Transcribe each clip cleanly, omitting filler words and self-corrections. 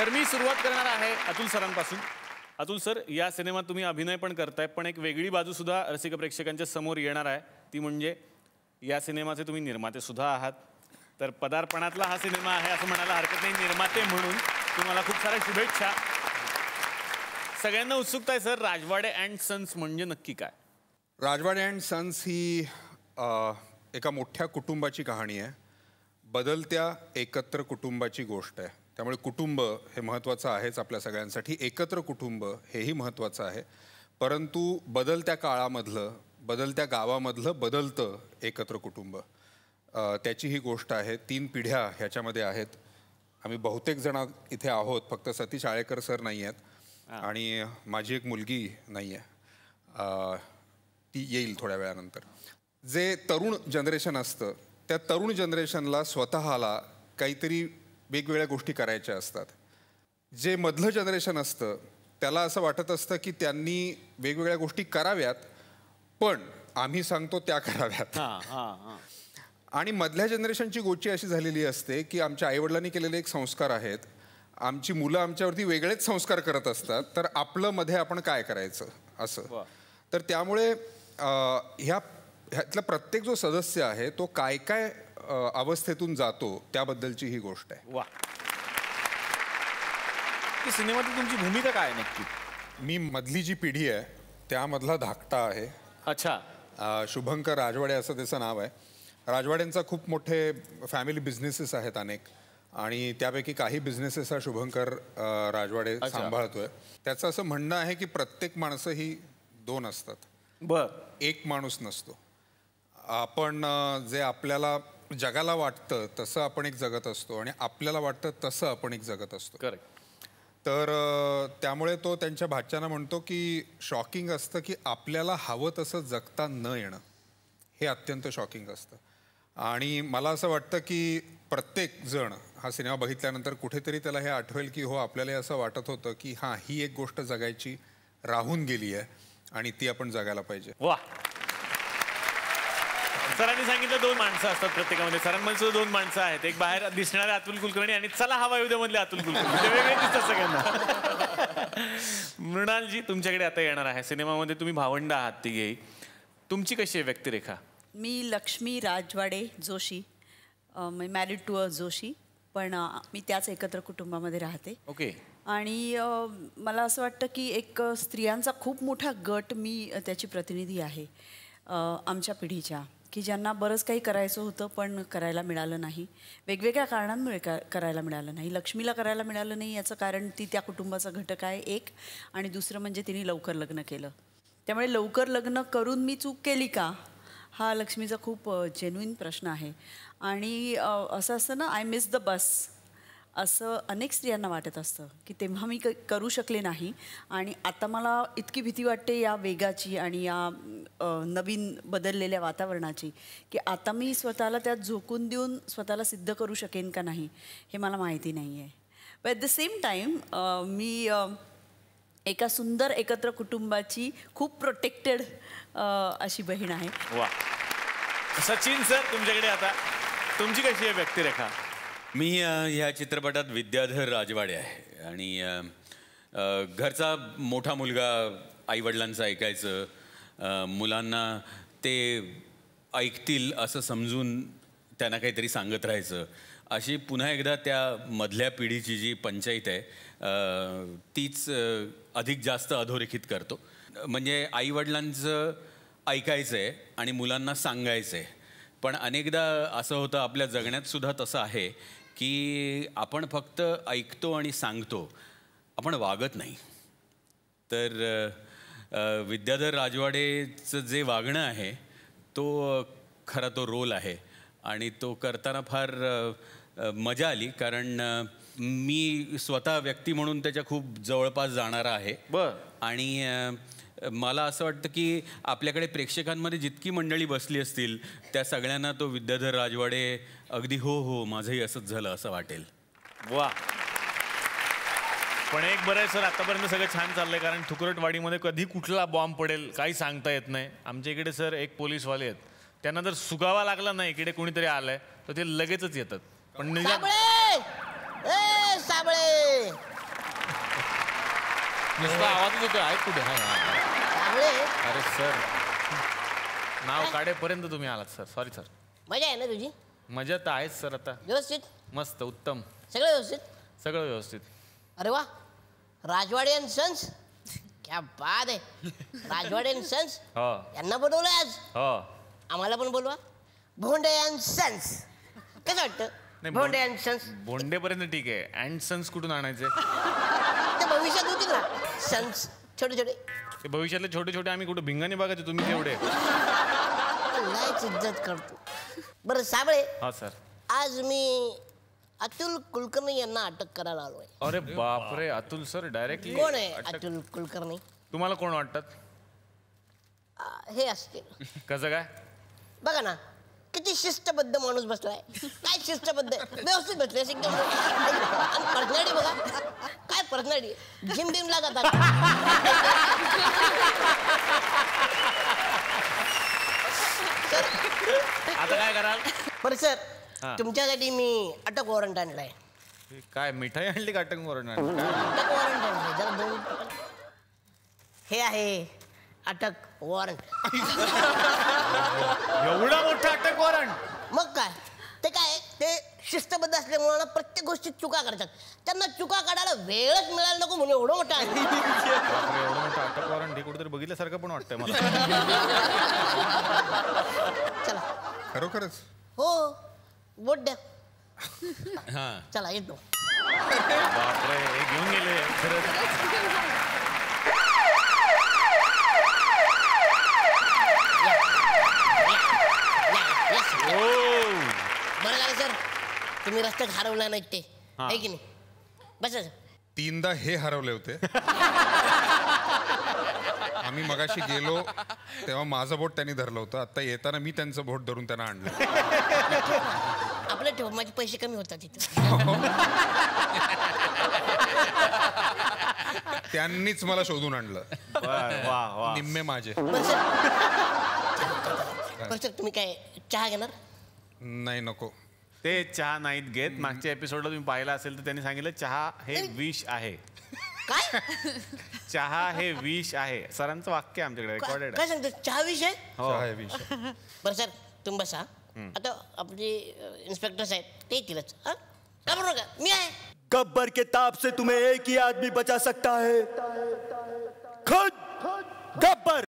तर मी सुरुवात करणार आहे अतुल सरांपासून. अतुल सर, या सिनेमात तुम्ही अभिनय पण करताय, पण एक वेगळी बाजू सुद्धा रसिक प्रेक्षकांच्या समोर येणार आहे. ती म्हणजे या सिनेमाचे तुम्ही निर्माते सुद्धा आहात. तर पदार्पणातला हा सिनेमा आहे असं म्हणायला हरकत नाही. निर्माते म्हणून तुम्हाला खूप साऱ्या शुभेच्छा. सगळ्यांना उत्सुकता आहे सर, राजवाडे अँड सन्स म्हणजे नक्की काय? राजवाडे अँड सन्स ही एका मोठ्या कुटुंबाची कहाणी आहे. बदलत्या एकत्र कुटुंबाची गोष्ट आहे. त्यामुळे कुटुंब हे महत्त्वाचं आहेच आपल्या सगळ्यांसाठी. एकत्र कुटुंब हेही महत्त्वाचं आहे. परंतु बदलत्या काळामधलं, बदलत्या गावामधलं बदलतं एकत्र कुटुंब, त्याची ही गोष्ट आहे. 3 पिढ्या ह्याच्यामध्ये आहेत. आम्ही बहुतेक जण इथे आहोत, फक्त सतीश आळेकर सर नाही आहेत आणि माझी एक मुलगी नाही आहे, ती येईल थोड्या वेळानंतर. जे तरुण जनरेशन असतं, त्या तरुण जनरेशनला स्वतःला काहीतरी वेगवेगळ्या गोष्टी करायच्या असतात. जे मधलं जनरेशन असतं त्याला असं वाटत असतं की त्यांनी वेगवेगळ्या गोष्टी कराव्यात, पण आम्ही सांगतो त्या कराव्यात. आणि मधल्या जनरेशनची गोष्टी अशी झालेली असते की आमच्या आईवडिलांनी केलेले एक संस्कार आहेत, आमची मुलं आमच्यावरती वेगळेच संस्कार करत असतात, तर आपलं मध्ये आपण काय करायचं असं. तर त्यामुळे ह्यातला प्रत्येक जो सदस्य आहे तो काय काय अवस्थेतून जातो त्याबद्दलची ही गोष्ट आहे. वा. सिनेमातील तुमची भूमिका काय नक्की? मी मधली जी पिढी आहे त्यामधला धाकटा आहे. अच्छा. शुभंकर राजवाडे असं त्याचं नाव आहे. राजवाड्यांचा खूप मोठे फॅमिली बिझनेसेस आहेत अनेक, आणि त्यापैकी काही बिझनेसेस हा शुभंकर राजवाडे सांभाळतोय. त्याचं असं म्हणणं आहे की प्रत्येक माणसं ही 2 असतात, एक माणूस नसतो. आपण जे आपल्याला जगाला वाटतं तसं आपण एक जगत असतो आणि आपल्याला वाटतं तसं आपण एक जगत असतो. करेक्ट. तर त्यामुळे तो त्यांच्या भाच्यानं म्हणतो की शॉकिंग असतं की आपल्याला हवं तसं जगता न येणं, हे अत्यंत शॉकिंग असतं. आणि मला असं वाटतं की प्रत्येक जण हा सिनेमा बघितल्यानंतर कुठेतरी त्याला हे आठवेल की हो, आपल्याला असं वाटत होतं की हां, ही एक गोष्ट जगायची राहून गेली आहे आणि ती आपण जगायला पाहिजे. वा. सरांनी सांगितलं 2 माणसं असतात प्रत्येकामध्ये. सरांमध्ये सुद्धा 2 माणसं आहेत. एक बाहेर दिसणारे अतुल कुलकर्णी आणि चला हवा येऊ मधले अतुल कुलकर्णी. वेगळे दिसतात सगळ्यांना. मृणालजी, तुमच्याकडे आता येणार आहे. सिनेमामध्ये तुम्ही भावंड आहात तिघेही. तुमची कशी आहे व्यक्तिरेखा? मी Lakshmi Rajwade Joshi, married to a Joshi, पण मी त्याच एकत्र कुटुंबामध्ये राहते. ओके. आणि मला असं वाटतं की एक स्त्रियांचा खूप मोठा गट मी त्याची प्रतिनिधी आहे आमच्या पिढीच्या, की ज्यांना बरंच काही करायचं होतं पण करायला मिळालं नाही, वेगवेगळ्या कारणांमुळे करायला मिळालं नाही. लक्ष्मीला करायला मिळालं नाही याचं कारण ती त्या कुटुंबाचा घटक आहे एक, आणि दुसरं म्हणजे तिने लवकर लग्न केलं. त्यामुळे लवकर लग्न करून मी चूक केली का, हा लक्ष्मीचा खूप जेन्युइन प्रश्न आहे. आणि असं असतं ना, आय मिस द बस, असं अनेक स्त्रियांना वाटत असतं की तेव्हा मी करू शकले नाही, आणि आता मला इतकी भीती वाटते या वेगाची आणि या नवीन बदललेल्या वातावरणाची, की आता मी स्वतःला त्यात झोकून देऊन स्वतःला सिद्ध करू शकेन का नाही हे मला माहिती नाही आहे. But at the same time मी एका सुंदर एकत्र कुटुंबाची खूप प्रोटेक्टेड अशी बहीण आहे. वा. सचिन सर, तुमच्याकडे आता तुमची कशी आहे व्यक्तिरेखा? मी ह्या चित्रपटात विद्याधर राजवाडे आहे आणि घरचा मोठा मुलगा, आईवडिलांचं ऐकायचं, मुलांना ते ऐकतील असं समजून त्यांना काहीतरी सांगत राहायचं, अशी पुन्हा एकदा त्या मधल्या पिढीची जी पंचायत आहे तीच अधिक जास्त अधोरेखित करतो. म्हणजे आईवडिलांचं ऐकायचं आहे आणि मुलांना सांगायचं आहे, पण अनेकदा असं होतं आपल्या जगण्यातसुद्धा तसं आहे की आपण फक्त ऐकतो आणि सांगतो, आपण वागत नाही. तर विद्याधर राजवाडेचं जे वागणं आहे तो खरा तो रोल आहे आणि तो करताना फार मजा आली, कारण मी स्वतः व्यक्ती म्हणून त्याच्या खूप जवळपास जाणारा आहे. आणि मला असं वाटतं की आपल्याकडे प्रेक्षकांमध्ये जितकी मंडळी बसली असतील त्या सगळ्यांना तो विद्याधर राजवाडे अगदी हो हो माझंही असंच झालं असं वाटेल. वा. पण एक बरं आहे सर, आतापर्यंत सगळं छान चाललंय, कारण थुकरटवाडीमध्ये कधी कुठला बॉम्ब पडेल काही सांगता येत नाही. आमच्या इकडे सर एक पोलीसवाले आहेत, त्यांना जर सुगावा लागला नाही इकडे कोणीतरी आलंय तर ते लगेचच येतात. पण साबळे नुसता आवाज येतो आहे कुठे साबळे अरे सर नाव काढेपर्यंत तुम्ही आलात सर सॉरी सर मजा आहे ना तुझी मजा तर आहेच सर आता व्यवस्थित मस्त उत्तम सगळं व्यवस्थित सगळं व्यवस्थित अरे वा राजवाडे अँड सन्स क्या बात आहे राजवाडे अँड सन्स हो यांना बोलवलंय आज हो आम्हाला पण बोलवा भोंडे अँड सन्स कसं वाटतं नाही, भोंडे अँड सन्स बोंडेपर्यंत ठीक आहे अँड सन्स कुठून आणायचे ते भविष्यात होतील ना सन्स छोटे छोटे ते भविष्यातले छोटे छोटे आम्ही कुठे भिंगाने बघायचे तुम्ही तेवढे लयच इज्जत करतो बरं साबळे हा सर आज मी अतुल कुलकर्णी यांना अटक करायला आलोय अरे बापरे अतुल सर डायरेक्टली कोण आहे अतुल कुलकर्णी तुम्हाला कोण वाटतात हे असतील कसं काय बघा ना किती शिस्तबद्ध माणूस बसलाय काय शिस्तबद्ध व्यवस्थित बसले एकदम आणि पर्सनॅलिटी बघा काय पर्सनॅलिटी जिम बिमला जातात आता काय कराल बरं सर हा. तुमच्यासाठी मी अटक वॉरंट आणलाय काय मिठाई आणली का अटक वॉरंट अटक वॉरंट आणलाय जरा दोन हे आहे अटक वॉरंट एवढा मोठा अटक वॉरंट मग काय ते काय ते शिस्तबद्ध असल्यामुळे ना प्रत्येक गोष्टीत चुका करतात त्यांना चुका काढायला वेळच मिळायला नको म्हणून एवढं मोठं आहे एवढं मोठं अटक वॉरंट हे कुठेतरी बघितल्यासारखं पण वाटतंय मला चला खरोखरच हो बोट द्या चला येतो बापरे हे घेऊन गेले खरंच बरं झालं सर तुम्ही रस्त्यात हरवला नाहीत ते आहे की नाही बस 3दा हे हरवले होते आम्ही मगाशी गेलो तेव्हा माझं बोट त्यांनी धरलं होतं आता येताना मी त्यांचं बोट धरून त्यांना आणलं आपलं ठेव माझे पैसे कमी होतात तिथं त्यांनीच मला शोधून आणलं वा वा निम्मे माझे बरं सर तुम्ही काय चहा घेणार नाही नको ते चहा नाहीत घेत मागच्या एपिसोडला तुम्ही पाहिला असेल तर त्यांनी सांगितलं चहा हे विष आहे काय चहा हे विष आहे सरांचं वाक्य आमच्याकडे रेकॉर्डेड काय सांगतो चहा विषय चहा हे विष. बरं सर तुम्ही बसा आता आपले इन्स्पेक्टर साहेब ते येतीलच हा घाबरू नका मी आहे गब्बर के ताप से तुम्हें एक ही आदमी बचा सकता है खुद गब्बर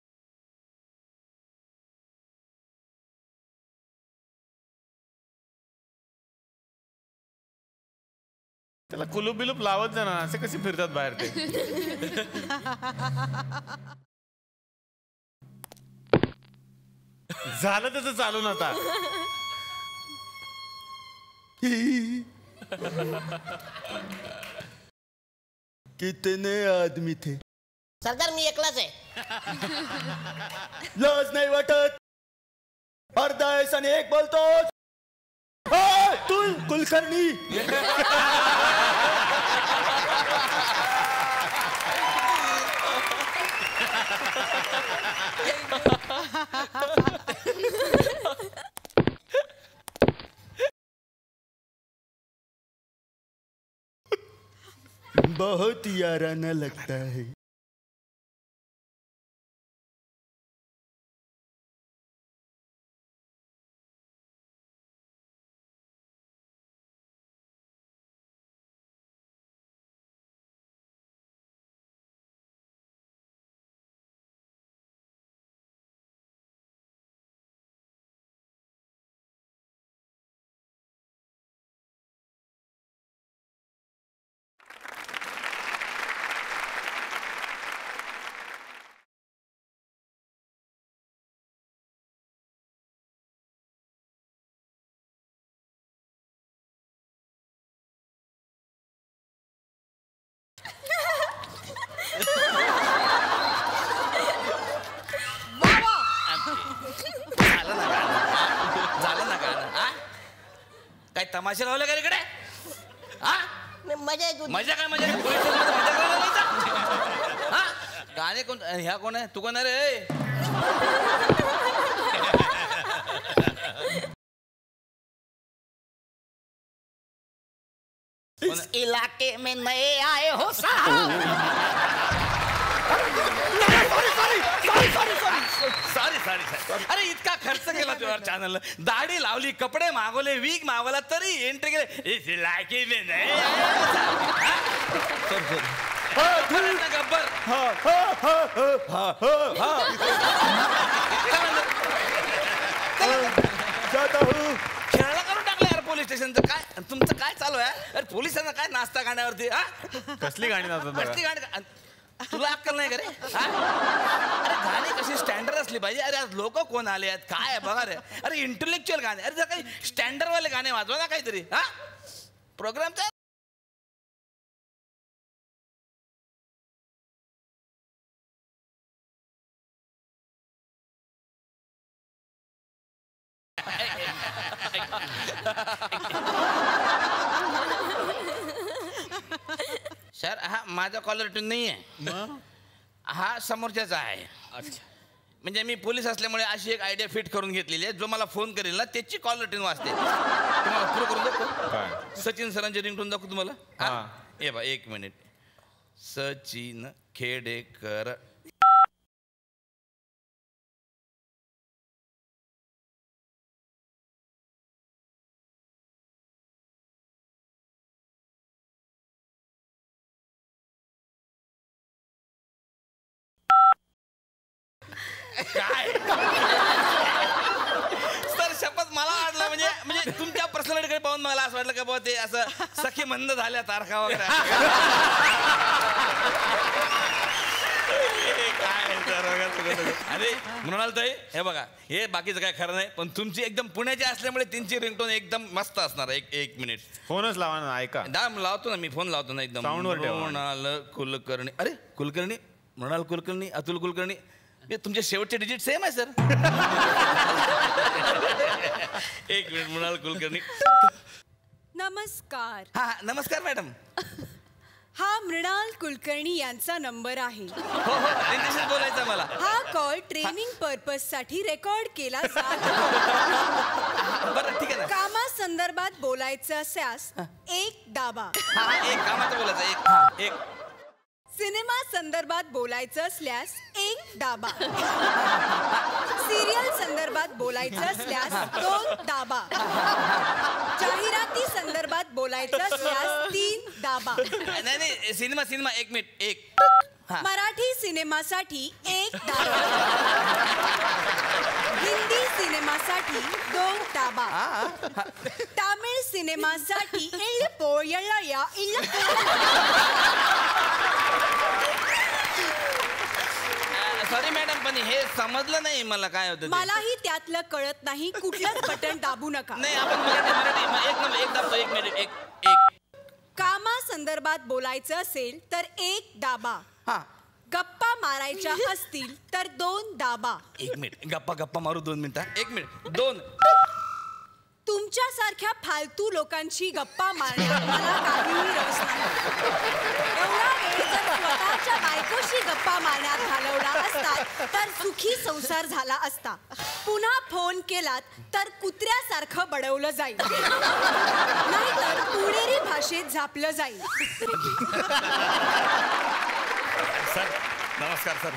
त्याला कुलूप बिलूप लावत जा ना असे कसे फिरतात बाहेर ते झालं त्याचं चालून आता कितने आदमी थे सरदार मी एकलाच आहे लाज नहीं वाटत अर्धा ऐसा एक बोलतो तुल कुलकर्णी बहुत याराना लगता है झालं ना गाणं हा काय तमाशा लावलं का इकडे हा मजा येतो मजा काय मजा मजा करायला हा गाणे कोण ह्या कोण आहे तू कोण आहे रे इस इलाके में नए आए हो साहब. सॉरी. अरे इतका खर्च केला तुझ्या चॅनलला, दाढी लावली, कपडे मागवले, वीग मागवला, तरी एंट्री केले इस इलाके में नए आए हो साहब. गब्बर जाता हूँ. खेळायला करून टाकलं यार पोलीस स्टेशनचं. काय तुमचं काय चालू आहे? अरे पोलिसांना काय नाश्ता गाण्यावरती हा? कसली गाणी नाचत कसली गाणी? तुला अक्कल नाही का रे? हा? अरे गाणी कशी स्टँडर्ड असली पाहिजे. अरे आज लोक कोण आले आहेत काय आहे बघा रे. अरे इंटेलेक्च्युअल गाणे. अरे जर काही स्टँडर्ड वाले गाणे वाजवा ना काहीतरी. हा प्रोग्रामचा सर हा माझा कॉलर ट्यून नाही आहे. हा समोरच्याचा आहे. अच्छा. म्हणजे मी पोलीस असल्यामुळे अशी एक आयडिया फिट करून घेतलेली आहे, जो मला फोन करेल ना त्याची कॉलर ट्यून वाजते. तुम्हाला पुरं करून दाखवू? सचिन सरांची रिंगटोन दाखवू तुम्हाला. हा हे बा 1 मिनिट. सचिन खेडेकर. काय सर शपथ मला वाटलं म्हणजे तुमच्या पर्सनॅलिटीकडे पाहून मला असं वाटलं का बाबा ते असं सखी मंद झाल्या तारखा वगैरे. अरे मृणाल ताई हे बघा हे बाकीचं काय खरं नाही, पण तुमची एकदम पुण्याची असल्यामुळे त्यांची रिंगटोन एकदम मस्त असणार. एक मिनिट फोनच लावा ना, ऐका. लावतो ना मी फोन लावतो ना एकदम. मृणाल कुलकर्णी. अरे कुलकर्णी, मृणाल कुलकर्णी, अतुल कुलकर्णी. तुमचे शेवटचे डिजिट सेम आहे सर. 1 मिनिट. मृणाल कुलकर्णी. नमस्कार. हा नमस्कार मॅडम. हा मृणाल कुलकर्णी यांचा नंबर आहे. हो त्यांच्याशीच बोलायचं मला. हा कॉल ट्रेनिंग पर्पज साठी रेकॉर्ड केला जात. बरं ठीक आहे ना. कामासंदर्भात बोलायचं असल्यास 1 दाबा. एक कामाचं बोलायचं. एक सिनेमा संदर्भात बोलायचं असल्यास 1 दाबा. सिरियल संदर्भात बोलायचं असल्यास 2 दाबा. जाहिराती संदर्भात बोलायचं असल्यास 3 दाबा. नाही सिनेमा 1 मिनिट. 1 मराठी सिनेमासाठी 1 दाबा. हिंदी सिनेमासाठी 2 दाबा. तामिळ सिनेमासाठी सॉरी मॅडम पण हे समजलं नाही मला काय होतं. मलाही त्यातलं कळत नाही. कुठलंच बटन दाबू नका. नाही आपण मराठी एक दाबतो. 1 मिनिट. एक कामासंदर्भात बोलायचं असेल तर 1 दाबा. गप्पा मारायच्या असतील तर 2 दाबा. 1 मिनिट. गप्पा मारू 2 मिनिटं. 1 मिनिट. 2. तुमच्यासारख्या फालतू लोकांची गप्पा मारण्यात मला काहीही रस नाही. एवढा वेळ जर स्वतःच्या बायकोशी गप्पा मारण्यात घालवला असता तर सुखी संसार झाला असता. पुन्हा फोन केलात तर कुत्र्यासारखं बडवलं जाईल, नाहीतर पुणेरी भाषेत झापलं जाईल. सर नमस्कार सर.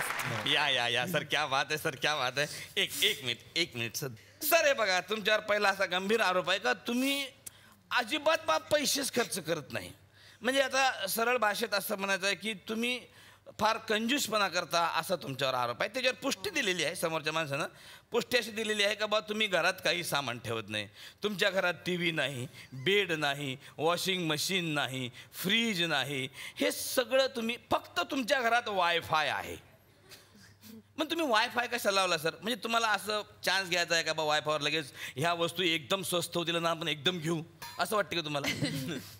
या सर क्या बात है सर क्या बात है. एक मिनिट सर हे बघा तुमच्यावर पहिला असा गंभीर आरोप आहे का तुम्ही अजिबात पैसेच खर्च करत नाही. म्हणजे आता सरळ भाषेत असं म्हणायचं आहे की तुम्ही फार कंजूसपणा करता असा तुमच्यावर आरोप आहे. त्याच्यावर पुष्टी दिलेली आहे समोरच्या माणसानं. पुष्टी अशी दिलेली आहे का बा तुम्ही घरात काही सामान ठेवत नाही. तुमच्या घरात TV नाही, बेड नाही, वॉशिंग मशीन नाही, फ्रीज नाही. हे सगळं तुम्ही फक्त तुमच्या घरात वायफाय आहे. मग तुम्ही वायफाय कशाला लावला सर? म्हणजे तुम्हाला असं चान्स घ्यायचा आहे का बा वायफायवर लगेच ह्या वस्तू एकदम स्वस्त होतील ना आपण एकदम घेऊ असं वाटतं का तुम्हाला?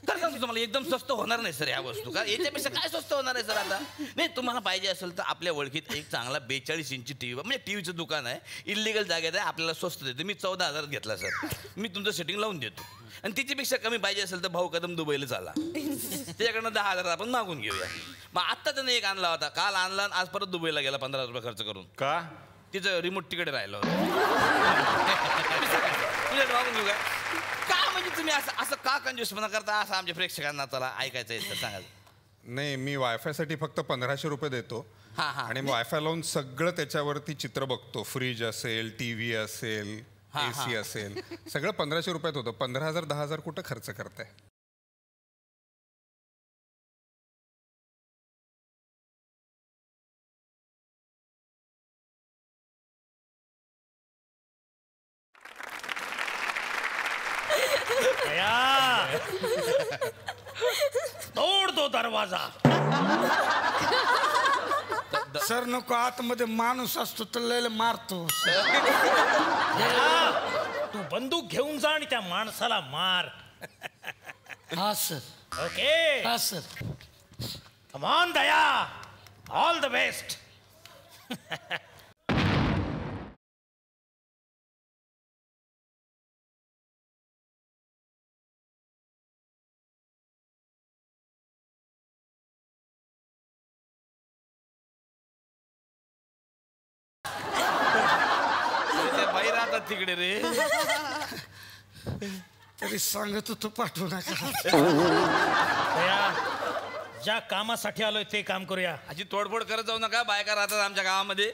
तर सांगतो तुम्हाला एकदम स्वस्त होणार नाही सर ह्या वस्तू. का याच्यापेक्षा काय स्वस्त होणार आहे सर आता? नाही तुम्हाला पाहिजे असेल तर आपल्या ओळखीत एक चांगला 42 इंची TV म्हणजे TVचं दुकान आहे, इलिगल जागेत आहे, आपल्याला स्वस्त देते. मी 14,000 घेतला सर. मी तुमचं सेटिंग लावून देतो. आणि तिच्यापेक्षा कमी पाहिजे असेल तर भाऊ कदम दुबईला चाला, त्याच्याकडनं 10,000 आपण मागून घेऊया. मग आत्ता त्याने एक आणला होता, काल आणला आज परत दुबईला गेला 15,000 रुपये खर्च करून. का? तिचं रिमोट तिकडे राहिलं होतं. मागून घेऊ का म्हणजे तुम्ही असं का का कंजूसपणा करता असं आमच्या प्रेक्षकांना त्याला ऐकायचं आहे सांगा. नाही, मी वायफायसाठी फक्त 1500 रुपये देतो आणि वायफाय लावून सगळं त्याच्यावरती चित्र बघतो. फ्रीज असेल, TV असेल, AC असेल, सगळं 1500 रुपयात होतं. 15,000 10,000 कुठं खर्च करताय? तोड दो दरवाजा. सर नको, आतमध्ये माणूस असतो तर लय मारतो. तू बंदूक घेऊन जा आणि त्या माणसाला मार. हा सर. ओके. हा sir. Come on Daya, all the best. तिकडे रे तरी सांगत होतो पाठवू नका. ज्या कामासाठी आलोय ते काम करूया. अशी तोडफोड करत जाऊ नका. बायका राहतात आमच्या गावामध्ये.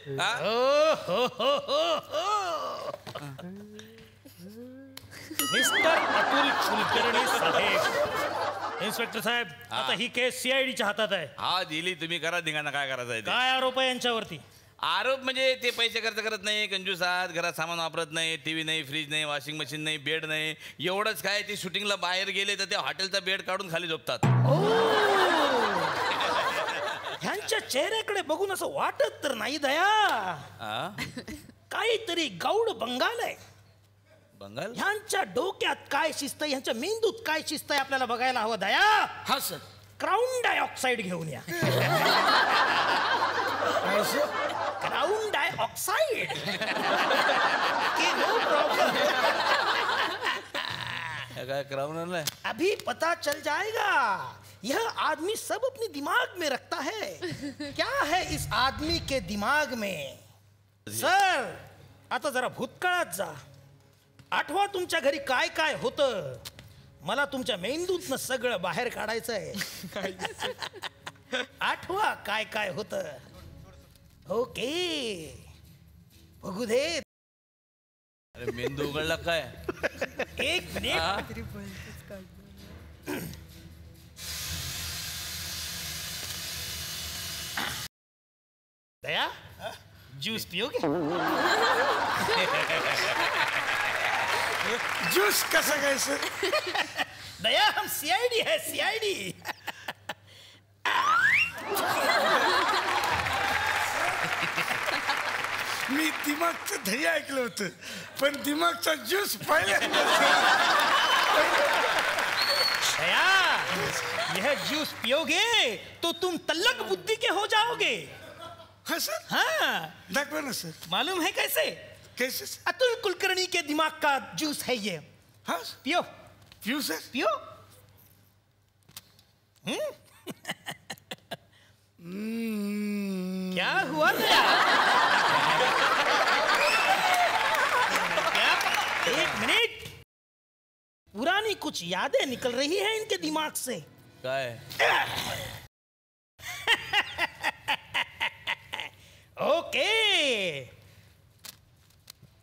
मिस्टर अतुल कुलकर्णी साहेब. इन्स्पेक्टर साहेब, आता ही केस CIDच्या हातात आहे. हा दिली तुम्ही, करा धिंगाणा. काय करायचं आहे? काय आरोप आहे यांच्यावरती? आरोप म्हणजे ते पैसे खर्च करत नाही, कंजूस आहात, घरात सामान वापरत नाही, TV नाही, फ्रीज नाही, वॉशिंग मशीन नाही, बेड नाही. एवढंच काय, ते शूटिंगला बाहेर गेले तर त्या हॉटेलचा बेड काढून खाली झोपतात. ह्यांच्या चेहऱ्याकडे बघून असं वाटत तर नाही दया, काहीतरी गौड बंगाल आहे. बंगाल? ह्यांच्या डोक्यात काय शिस्त आहे, ह्यांच्या मेंदूत काय शिस्त आहे आपल्याला बघायला हवं दया. हा सर. क्राऊन डायऑक्साईड घेऊन या. Crown dioxide. No problem. क्या क्राउन है? अभी पता चल जाएगा. यह आदमी सब अपने दिमाग में रखता है. क्या है इस आदमी के दिमाग में? सर, आता जरा भूतकाळात जा. आठवा तुमच्या घरी काय काय होतं. मला तुमच्या मेंदूतनं सगळं बाहेर काढायचं आहे. आठवा काय काय होतं. ओके, बघू दे. अरे मेंदू उघडला काय? एक मिनिट. दया, ज्यूस पियोगे? ज्यूस कसा काय सर? दया, हम CID है, CID. मी दिमागचं दही ऐकलं होतं, पण दिमागचा ज्यूस पहिल्यांदा. यह जूस पियोगे तो तुम तल्लक बुद्धि के हो जाओगे. हाँ सर. हाँ, देखो ना सर. मालूम है कैसे? कैसे? अतुल कुलकर्णी के दिमाग का जूस है ये. हाँ, पियो. पियो सर. पियो. क्या हुआ दया? क्या? एक मिनट. पुरानी कुछ यादें निकल रही है इनके दिमाग से. ओके.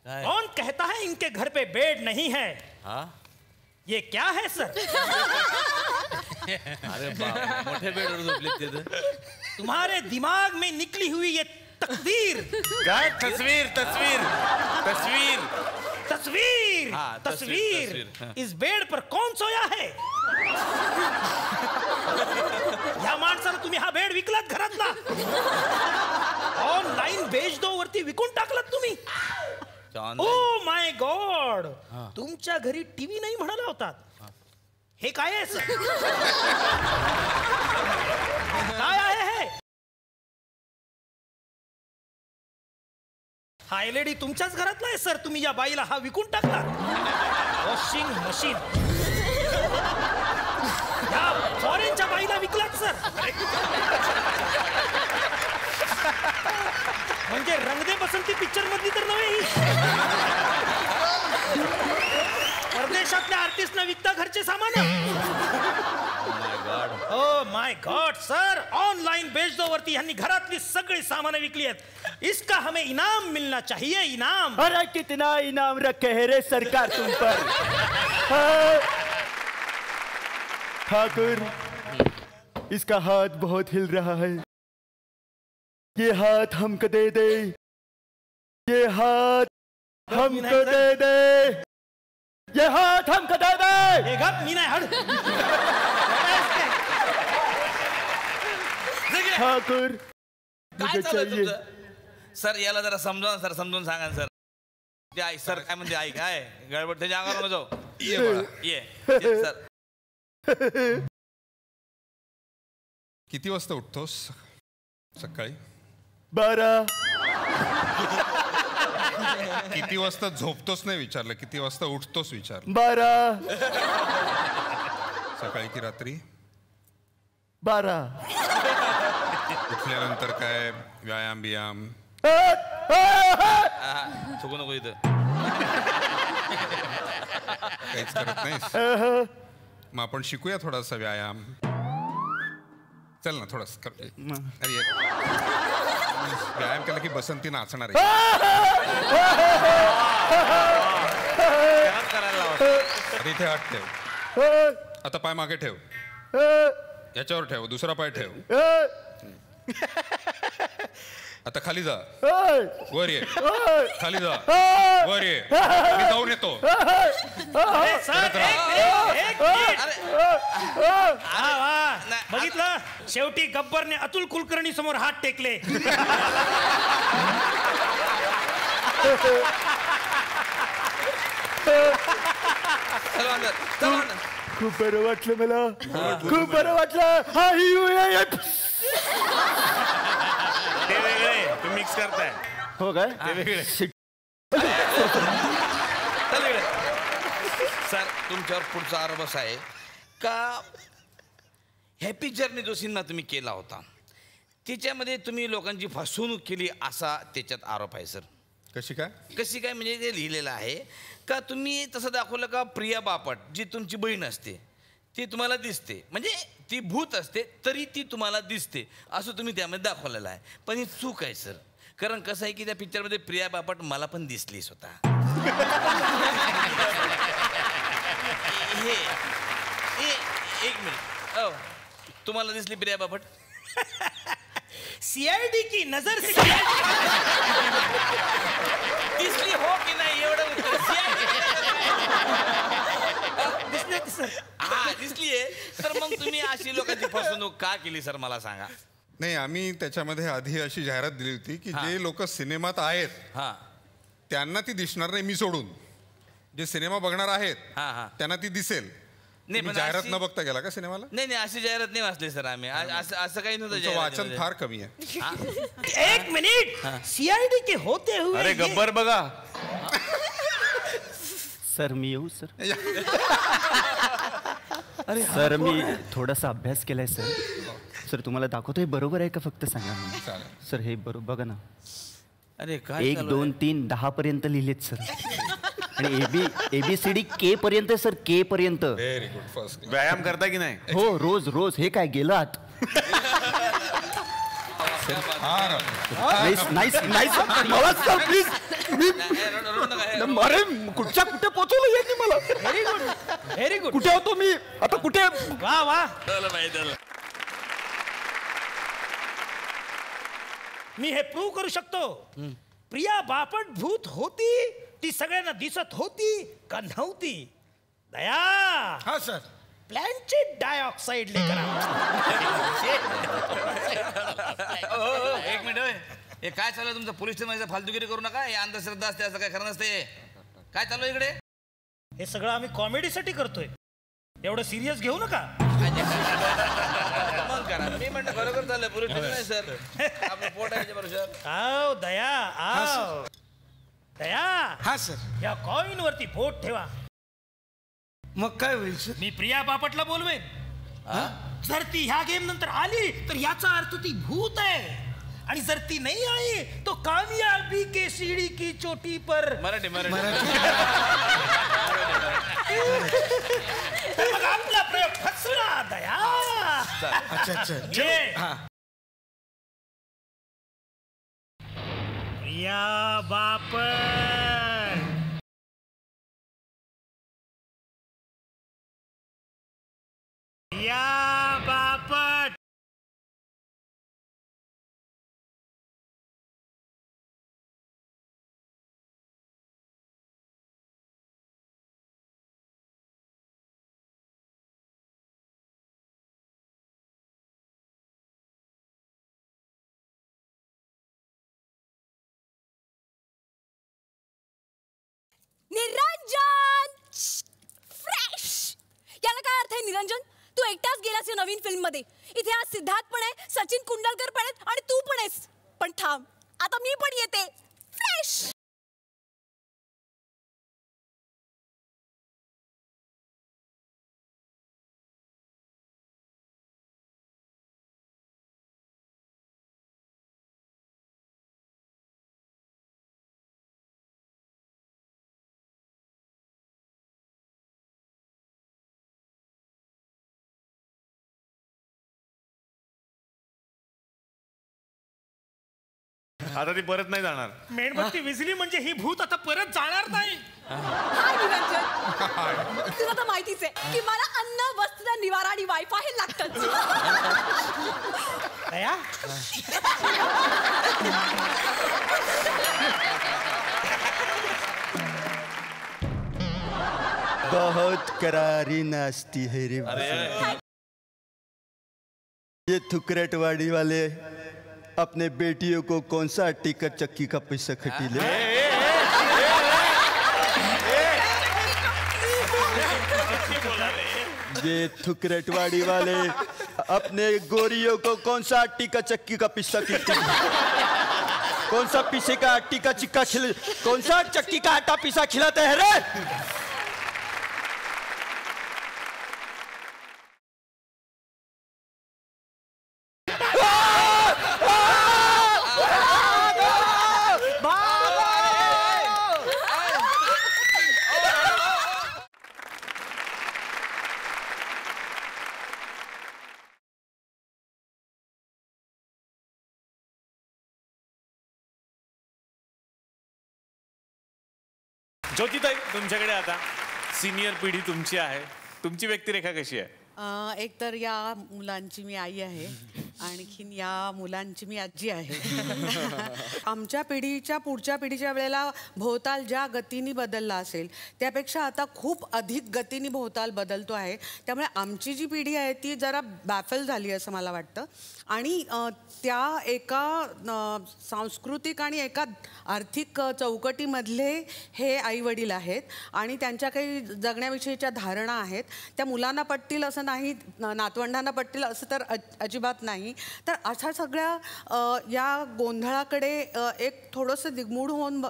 कौन कहता है इनके घर पे बेड नहीं है? हाँ? ये क्या है सर? अरे बाप, मोठे बेडवर झोपले ते. तुम्हारे दिमाग में निकली हुई ये तस्वीर. काय तस्वीर? तस्वीर तस्वीर तस्वीर. हाँ, तस्वीर. इस बेड पर कौन सोया है? या माणसाला तुम्ही हा बेड विकलात घरातला. ऑनलाईन बेच दो वरती विकून टाकलात तुम्ही. Oh my God. तुमच्या घरी TV नाही म्हणाला होतात. हे काय आहे सर? काय आहे हे? हा LED तुमच्याच घरातला आहे सर. तुम्ही या बाईला हा विकून टाकला. वॉशिंग मशीन या फॉरेनच्या बाईला विकलात सर. म्हणजे रंगदे बसंती पिक्चर मधली तर नव्हे ही. परदेशातल्या आर्टिस्टना विकता घरचे सामान? Oh my God sir, online बेच दो वरती ह्यांनी घरातली सगळी सामानं विकली आहेत. इसका हमें इनाम मिलना चाहिए, इनाम. अरे कितना इनाम रखे है रे सरकार तुम पर. ठाकुर, इसका हाथ बहुत हिल रहा है. ये हाथ हमको दे दे, ये हाथ हमको दे दे, ये हाथ हमको दे दे. मी नाही हड. ठाकुर, काय मुझे चाललंय चाहिए. तुमचं? सर याला जरा समजावून सर, समजून सांगा सर. ते आई सर काय म्हणते, आई काय गडबड त्याच्या अंगावर जाऊ. ये बाळा, ये सर. किती वाजता उठतोस सकाळी? 12. किती वाजता झोपतोस नाही विचारलं, किती वाजता उठतोस विचारलं. 12. सकाळी की रात्री? 12. उठल्यानंतर काय व्यायाम बियाम? चुकू नको इथं. काहीच करत नाहीस? मग आपण शिकूया थोडासा व्यायाम. चल ना थोडासा कर. अरे व्यायाम केला की बसंती नाचणार आहे. अरे इथे हात ठेव, आता पाय मागे ठेव, याच्यावर ठेव, दुसरा पाय ठेव, आता खाली जा, वर ये, खाली जा, वर ये, मी जाऊन येतो. बघितलं, शेवटी गब्बरने अतुल कुलकर्णी समोर हात टेकले. खूप बरं वाटलं मला, खूप बरं वाटलं. ते वेगळे तुम्ही मिक्स करताय. हो काय? ते वेगळे. सर तुमच्यावर पुढचा आरोप असा आहे का हॅपी जर्नी जो सिनेमा तुम्ही केला होता त्याच्यामध्ये तुम्ही लोकांची फसवणूक केली असा त्याच्यात आरोप आहे सर. कशी काय? कशी काय म्हणजे ते लिहिलेलं आहे का तुम्ही तसं दाखवलं का प्रिया बापट जी तुमची बहीण असते ती तुम्हाला दिसते, म्हणजे ती भूत असते तरी ती तुम्हाला दिसते असं तुम्ही त्यामध्ये दाखवलेलं आहे. पण ही चूक आहे सर, कारण कसं आहे की त्या पिक्चरमध्ये प्रिया बापट मला पण दिसली स्वतः. एक मिनिट, तुम्हाला दिसली प्रिया बापट? सीआयडी की नजर से दिसली हो की नाही एवढं उत्तर. हा दिसलीये. तर मग तुम्ही अशी लोकांची फसवणूक का केली सर मला सांगा. नाही, आम्ही त्याच्यामध्ये आधी अशी जाहिरात दिली होती की जे लोक सिनेमात आहेत त्यांना ती दिसणार नाही, मी सोडून. जे सिनेमा बघणार आहेत त्यांना ती दिसेल. नाही, जाहिरात न बघता गेला का सिनेमाला? नाही नाही, अशी जाहिरात नाही वाचली सर आम्ही. असं काही नव्हतं. वाचन फार कमी आहे. एक मिनिट, सीआयडी के होते हुए अरे गब्बर बघा. सर मी येऊ सर? सर मी थोडासा अभ्यास केलाय सर. सर तुम्हाला दाखवतोय बरोबर आहे का फक्त सांगा. सर हे बरोबर बघा ना. अरे 1 2 3 10 पर्यंत लिहिलेत सर. आणि ABCD K पर्यंत सर, K पर्यंत. Very good, first. व्यायाम करता की नाही? हो रोज रोज. हे काय गेलं आत? Nice nice. मला सर प्लीज. अरे कुठच्या कुठे पोहोचवलं यांनी मला. Very good, very good. कुठे होतो मी आता? कुठे? वा वा. मी हे प्रूव्ह करू शकतो. प्रिया बापट भूत होती, ती सगळ्यांना दिसत होती का नव्हती? दया. हा सर. प्लॅनची डायऑक्साईड लेकर. एक मिनिट, हे काय चालू आहे तुमचं? पोलीस स्टेशन फालतूगिरी करू नका. हे अंधश्रद्धा असते, असं काय खरं नसते. काय चालू आहे इकडे? हे सगळं आम्ही कॉमेडीसाठी करतोय, एवढं सिरियस घेऊ नका. मग करा. मी म्हणतो बरोबर चाललंय. पोलीस स्टेशन नाही सर, आपलं पोट आहे बरोबर. आओ दया, आओ दया. हा सर. या कॉइन वरती बोट ठेवा. मग काय होईल सर? मी प्रिया बापटला बोलवेन. जर ती ह्या गेम नंतर आली तर याचा अर्थ ती भूत आहे, आणि जर ती नाही आई तो कामयाबी के सीढ़ी की चोटी पर. मराठी. अरे फसला दया. या बाप या बापट. निरंजन फ्रेश. याला काय अर्थ आहे निरंजन? तू एकटाच गेलास या नवीन फिल्म मध्ये. इथे आज सिद्धार्थ पण आहे, सचिन कुंडलकर पण आहेत आणि तू पण आहेस. पण थांब, आता मी पण येते फ्रेश. आता ती परत नाही जाणार. मेणबत्ती विझली म्हणजे ही भूत आता परत जाणार नाही. हाय निरंजन, तुला तर माहितीच आहे की मला अन्न, वस्त्र, निवारा आणि वायफाय हे लागतंच. दया बहुत करारी नाश्ती है रे. ये थुकरटवाड़ी वाले अपने बेटियों को कौन सा टिकट चक्की का पैसा खटीले. ये थुकरटवाड़ी वाले अपने गोरियों को कौन सा टिक्का चक्की का पिस्सा खिलाते. कौन सा पीसे का टिक्का चिक्का खिल, कौन सा चक्की का आटा पिसा खिलाते हैं रे. ज्योतिताई, तुमच्याकडे आता सिनियर पिढी तुमची आहे. तुमची व्यक्तिरेखा कशी आहे? एक तर या मुलांची मी आई आहे, आणखीन या मुलांची मी आजी आहे. आमच्या पिढीच्या पुढच्या पिढीच्या वेळेला भोवताल ज्या गतीने बदलला असेल त्यापेक्षा आता खूप अधिक गतीने भोवताल बदलतो आहे. त्यामुळे आमची जी पिढी आहे ती जरा बॅफल झाली असं मला वाटतं. आणि त्या एका सांस्कृतिक आणि एका आर्थिक चौकटीमधले हे आईवडील आहेत आणि त्यांच्या काही जगण्याविषयीच्या धारणा आहेत. त्या मुलांना पटतील असं नाही, नातवंडांना पटतील असं तर अजिबात नाही. तर अशा सगळ्या या गोंधळाकडे एक थोडंसं दिग्मूढ होऊन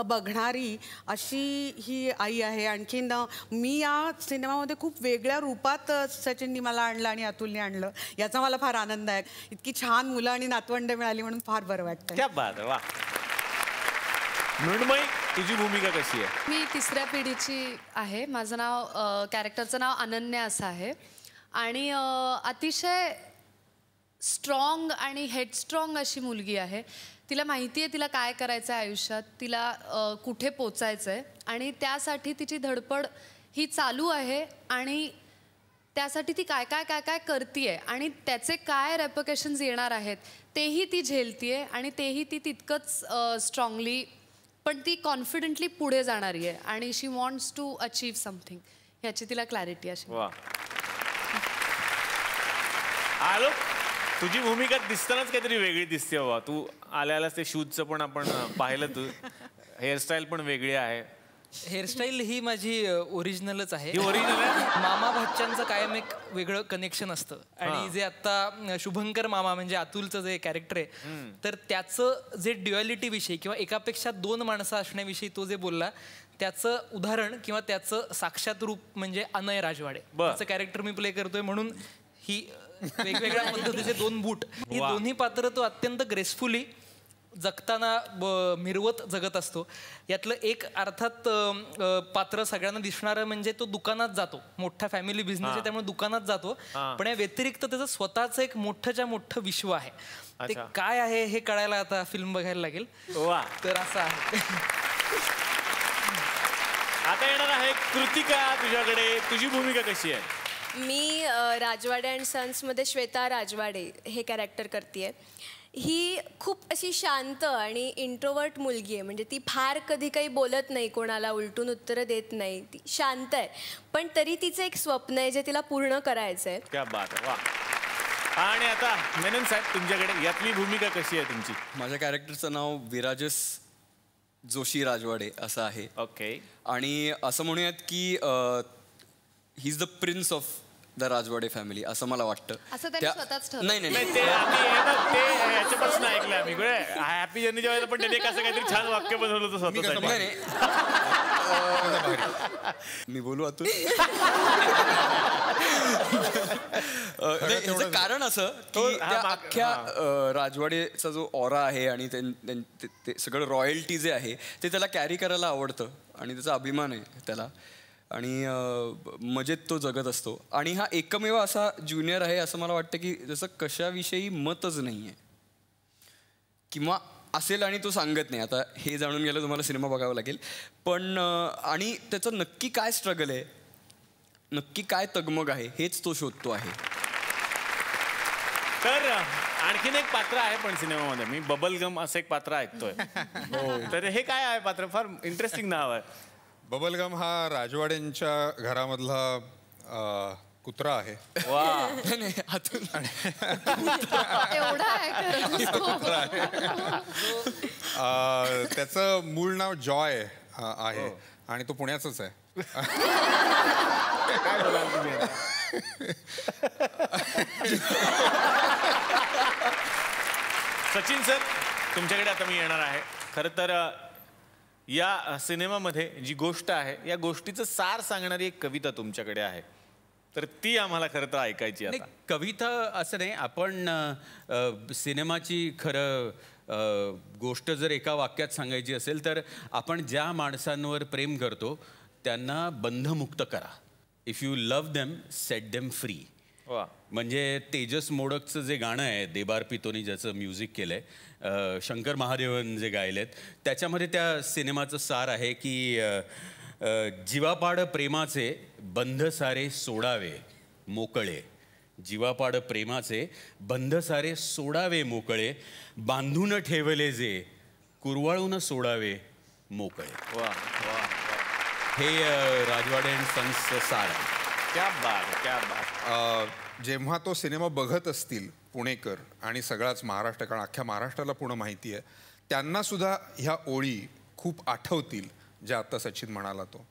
बघणारी अशी ही आई आहे. आणखीन मी या सिनेमामध्ये खूप वेगळ्या रूपात सचिननी मला आणलं आणि अतुलने आणलं, याचा मला फार आनंद आहे. इतकी छान मुलं आणि नातवंड मिळाली म्हणून फार बरं वाटतं. क्या बात आहे. वा. मृण्मयी, तुझी भूमिका कशी आहे? मी तिसऱ्या पिढीची आहे. माझं नाव, कॅरेक्टरचं नाव अनन्या असं आहे आणि अतिशय स्ट्रॉंग आणि हेडस्ट्रॉंग अशी मुलगी आहे. तिला माहिती आहे तिला काय करायचं आहे आयुष्यात, तिला कुठे पोचायचं आहे आणि त्यासाठी तिची धडपड ही चालू आहे आणि त्यासाठी ती काय काय काय काय करतीये आणि त्याचे काय रेपरकशन्स येणार आहेत तेही ती झेलतीये आणि तेही ती तितकंच स्ट्रॉंगली पण ती कॉन्फिडेंटली पुढे जाणारी आहे आणि शी वॉन्ट्स टू अचीव समथिंग, ह्याची तिला क्लॅरिटी अशी. वा. आलोक, तुझी भूमिका दिसतानाच काहीतरी वेगळी दिसते बाबा. तू आल्यालाच ते शूजचं पण आपण पाहिलं, तू हेअरस्टाईल पण वेगळी आहे. हेअरस्टाईल ही माझी ओरिजिनलच आहे. ओरिजिनल आहे. मामा भाच्याचं कायम एक वेगळं कनेक्शन असतं आणि जे आता शुभंकर मामा म्हणजे अतुलचं जे कॅरेक्टर आहे तर त्याचं जे ड्युअलिटी विषयी किंवा एकापेक्षा दोन माणसं असण्याविषयी तो जे बोलला त्याचं उदाहरण किंवा त्याचं साक्षात रूप म्हणजे अनय राजवाडे. त्याचं कॅरेक्टर मी प्ले करतोय म्हणून ही वेगवेगळ्या पद्धतीचे दोन बूट, ही दोन्ही पात्र तो अत्यंत ग्रेसफुली जगताना मिरवत जगत असतो. यातलं एक अर्थात पात्र सगळ्यांना दिसणारं म्हणजे तो दुकानात जातो, मोठा फॅमिली बिझनेस आहे त्यामुळे दुकानात जातो, पण या व्यतिरिक्त त्याचं स्वतःचं एक मोठंच्या मोठं विश्व आहे. ते काय आहे हे कळायला आता फिल्म बघायला लागेल. तर असं आहे. आता येणार आहे कृतिका, तुझ्याकडे तुझी भूमिका कशी आहे? मी राजवाडे अँड सन्समध्ये श्वेता राजवाडे हे कॅरेक्टर करते. ही खूप अशी शांत आणि इंट्रोवर्ट मुलगी आहे. म्हणजे ती फार कधी काही बोलत नाही, कोणाला उलटून उत्तरं देत नाही, ती शांत आहे. पण तरी तिचं एक स्वप्न आहे जे तिला पूर्ण करायचं आहे. क्या बात आहे, वा. आणि आता मेनन साहेब तुमच्याकडे यातली भूमिका कशी आहे तुमची? माझ्या कॅरेक्टरचं नाव विराजस जोशी राजवाडे असं आहे. ओके. आणि असं म्हणूयात की he is the prince of the Rajwade family असं मला वाटतं. असं त्यांनी स्वतःच ठरवलं. नाही नाही ते याच्यापासून ऐकलं आम्ही. हॅपी जर्नीच्या वेळेला पण त्याने कसं काहीतरी छान वाक्य बनवलं होतं स्वतःसाठी. मी बोलू अतुल. त्याचं कारण असं की त्या अख्ख्या राजवाडेचा जो ऑरा आहे आणि ते सगळं रॉयल्टी जे आहे ते त्याला कॅरी करायला आवडतं आणि त्याचा अभिमान आहे त्याला. आणि मजेत तो जगत असतो. आणि हा एकमेव असा ज्युनियर आहे असं मला वाटतं की जसं कशाविषयी मतच नाही आहे किंवा असेल आणि तो सांगत नाही. आता हे जाणून गेलं तुम्हाला सिनेमा बघावा लागेल. पण आणि त्याचं नक्की काय स्ट्रगल आहे, नक्की काय तगमग आहे हेच तो शोधतो आहे. तर आणखीन एक पात्र आहे पण सिनेमामध्ये, मी बबल गम असं एक पात्र ऐकतोय. तर हे काय आहे पात्र? फार इंटरेस्टिंग नाव आहे. बबलगम हा राजवाड्यांच्या घरामधला कुत्रा आहे. त्याचं मूळ नाव जॉय आहे आणि तो पुण्याचाच आहे. काय बोलाल तुम्ही? सचिन सर तुमच्याकडे आता मी येणार आहे. खरं तर या सिनेमामध्ये जी गोष्ट आहे या गोष्टीचं सार सांगणारी एक कविता तुमच्याकडे आहे, तर ती आम्हाला खरं तर ऐकायची आहे. कविता असं नाही, आपण सिनेमाची खरं गोष्ट जर एका वाक्यात सांगायची असेल तर आपण ज्या माणसांवर प्रेम करतो त्यांना बंधमुक्त करा. If you love them set them free. म्हणजे तेजस मोडकचं जे गाणं आहे देबार पितोनी ज्याचं म्युझिक केलं आहे, शंकर महादेवन जे गायलेत, त्याच्यामध्ये त्या सिनेमाचं सार आहे की जीवापाड प्रेमाचे बंध सारे सोडावे मोकळे, जीवापाड प्रेमाचे बंध सारे सोडावे मोकळे, बांधून ठेवले जे कुरवाळून सोडावे मोकळे. वा वा, हे राजवाडे अँड सन्सचं सार आहे. क्या बात, क्या बात. जेव्हा तो सिनेमा बघत असतील पुणेकर आणि सगळाच महाराष्ट्र, कारण अख्ख्या महाराष्ट्राला पुणे माहिती आहे, त्यांना सुद्धा ह्या ओळी खूप आठवतील ज्या आत्ता सचिन म्हणाला तो.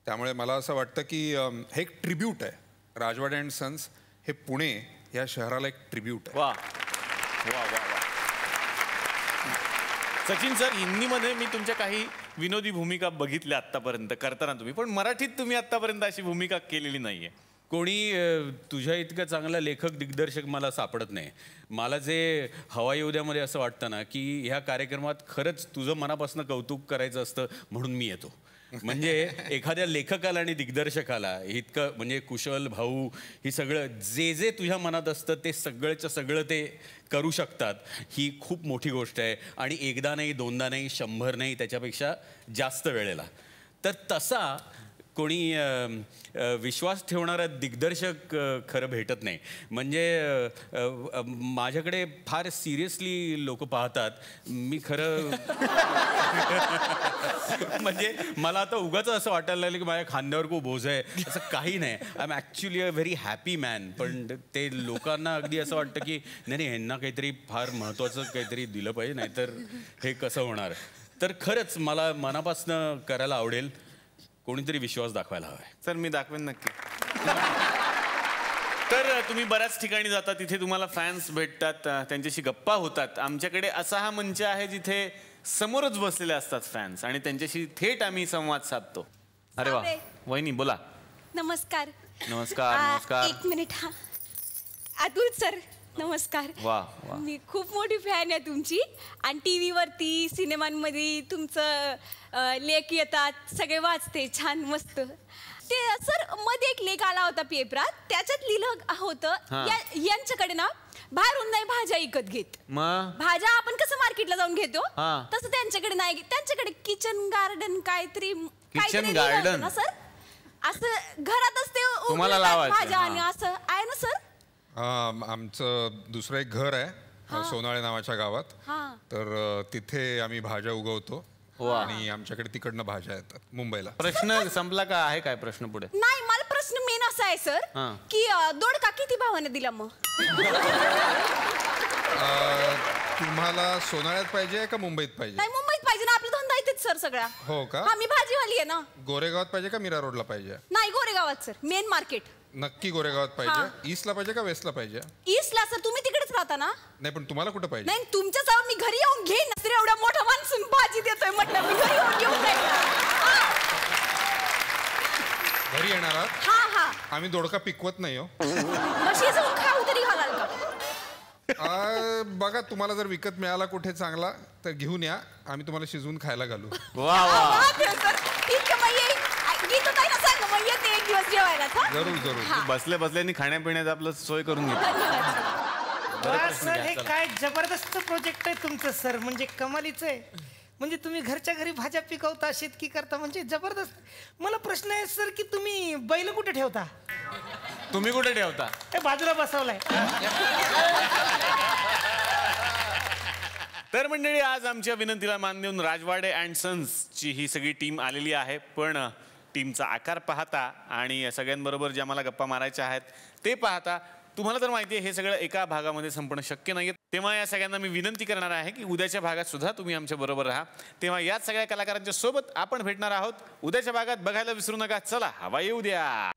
त्यामुळे मला असं वाटतं की हे एक ट्रिब्यूट आहे. राजवाडे अँड सन्स हे पुणे या शहराला एक ट्रिब्यूट आहे. वा वा वा वा. सचिन सर, हिंदीमध्ये मी तुमच्या काही विनोदी भूमिका बघितल्या आत्तापर्यंत करताना तुम्ही, पण मराठीत तुम्ही आत्तापर्यंत अशी भूमिका केलेली नाहीये. कोणी तुझ्या इतका चांगला लेखक दिग्दर्शक मला सापडत नाही. मला जे हवाई उद्यामध्ये असं वाटतं ना की ह्या कार्यक्रमात खरंच तुझं मनापासून कौतुक करायचं असतं म्हणून मी येतो. म्हणजे एखाद्या लेखकाला आणि दिग्दर्शकाला इतकं म्हणजे कुशल भाऊ ही सगळं जे जे तुझ्या मनात असतं ते सगळंच्या सगळं ते करू शकतात, ही खूप मोठी गोष्ट आहे. आणि एकदा नाही, दोनदा नाही, 100 नाही, त्याच्यापेक्षा जास्त वेळेला. तर तसा कोणी विश्वास ठेवणारा दिग्दर्शक खरं भेटत नाही. म्हणजे माझ्याकडे फार सिरियसली लोक पाहतात. मी खरं म्हणजे मला आता उगाच असं वाटायला लागलं की माझ्या खांद्यावर खूप बोझ आहे, असं काही नाही. I am actually a very happy man. पण ते लोकांना अगदी असं वाटतं की नाही नाही, ह्यांना काहीतरी फार महत्त्वाचं काहीतरी दिलं पाहिजे, नाहीतर हे कसं होणार. तर खरंच मला मनापासून करायला आवडेल. कोणीतरी विश्वास दाखवायला हवाय. सर मी दाखवेन नक्की. तर तुम्ही बऱ्याच ठिकाणी जाता, तिथे तुम्हाला फॅन्स भेटतात, त्यांच्याशी गप्पा होतात. आमच्याकडे असा हा मंच आहे जिथे समोरच बसलेले असतात फॅन्स आणि त्यांच्याशी थेट आम्ही संवाद साधतो. अरे वा, वहिनी बोला. नमस्कार. नमस्कार. नमस्कार. एक मिनिट. हा अतुल सर, नमस्कार. वा वा. मी खूप मोठी फॅन आहे तुमची आणि टी व्हीवरती सिनेमांमध्ये तुमचं लेख येतात सगळे वाचते छान मस्त. ते सर मध्ये एक लेख आला होता पेपरात त्याच्यात लिहिलं होतं यांच्याकडे ना बाहेरून नाही भाज्या विकत घेत. भाज्या आपण कसं मार्केटला जाऊन घेतो तसं त्यांच्याकडे नाही. त्यांच्याकडे किचन गार्डन काहीतरी गार्डन ना सर. असं घरातच ते तुम्हाला लावायचं. भाज्या आणि असं आहे ना सर. आमचं दुसरं एक घर आहे सोनाळे नावाच्या गावात. तर तिथे आम्ही भाज्या उगवतो आणि आमच्याकडे तिकडनं भाज्या येतात मुंबईला. प्रश्न संपला का? आहे काय प्रश्न पुढे? नाही मला प्रश्न मेन असा आहे सर की दोडका किती भावाने दिला मग? तुम्हाला सोनाळ्यात पाहिजे का मुंबईत पाहिजे? नाही मुंबईत पाहिजे ना आपला धंदा इथेच सर सगळा. हो का? मी भाजीवाली आहे ना. गोरेगावात पाहिजे का मीरा रोडला पाहिजे? नाही गोरेगावात सर मेन मार्केट. नक्की गोरेगावात पाहिजे? ईस्टला पाहिजे का वेस्टला पाहिजे? ईस्टला सर. तुम्ही तिकडेच राहता ना? नाही पण तुम्हाला कुठं पाहिजे? नाही तुमच्या जवळ मी घरी येऊन घेईन सर. एवढ्या मोठा माणसून भाजी देतोय म्हटलं मी घरी येऊन घेऊन जाईल. घरी येणार आहात? हा हा. आम्ही दोडका पिकवत नाही हो. म्हशी जाऊन खाऊ तरी घालाल का? बघा तुम्हाला जर विकत मिळाला कुठे चांगला तर घेऊन या. आम्ही तुम्हाला शिजवून खायला घालू. वा वा. ठीक आहे मग येईल. गीत ताई ना सांग मग येते एक दिवस जेवायला. जरूर जरूर. बसल्या बसल्यानी खाण्यापिण्याचं आपलं सोय करून घेतो. सर हे काय जबरदस्त प्रोजेक्ट आहे तुमचं सर. म्हणजे कमालीचं आहे. म्हणजे तुम्ही घरच्या घरी भाज्या पिकवता शेतकी करता म्हणजे जबरदस्त. मला प्रश्न आहे सर की तुम्ही बैल कुठे ठेवता? तुम्ही कुठे ठेवता? हे बाजूला बसवलाय. तर मंडळी आज आमच्या विनंतीला मान देऊन राजवाडे अँड सन्सची ही सगळी टीम आलेली आहे. पण टीमचा आकार पाहता आणि सगळ्यांबरोबर ज्या मला गप्पा मारायच्या आहेत ते पाहता तुम्हाला तर माहिती आहे हे सगळं एका भागामध्ये संपणं शक्य नाही. तेव्हा या सगळ्यांना मी विनंती करणार आहे की उद्याच्या भागात सुद्धा तुम्ही आमच्या बरोबर राहा. तेव्हा याच सगळ्या कलाकारांच्या सोबत आपण भेटणार आहोत उद्याच्या भागात. बघायला विसरू नका. चला हवा येऊ द्या.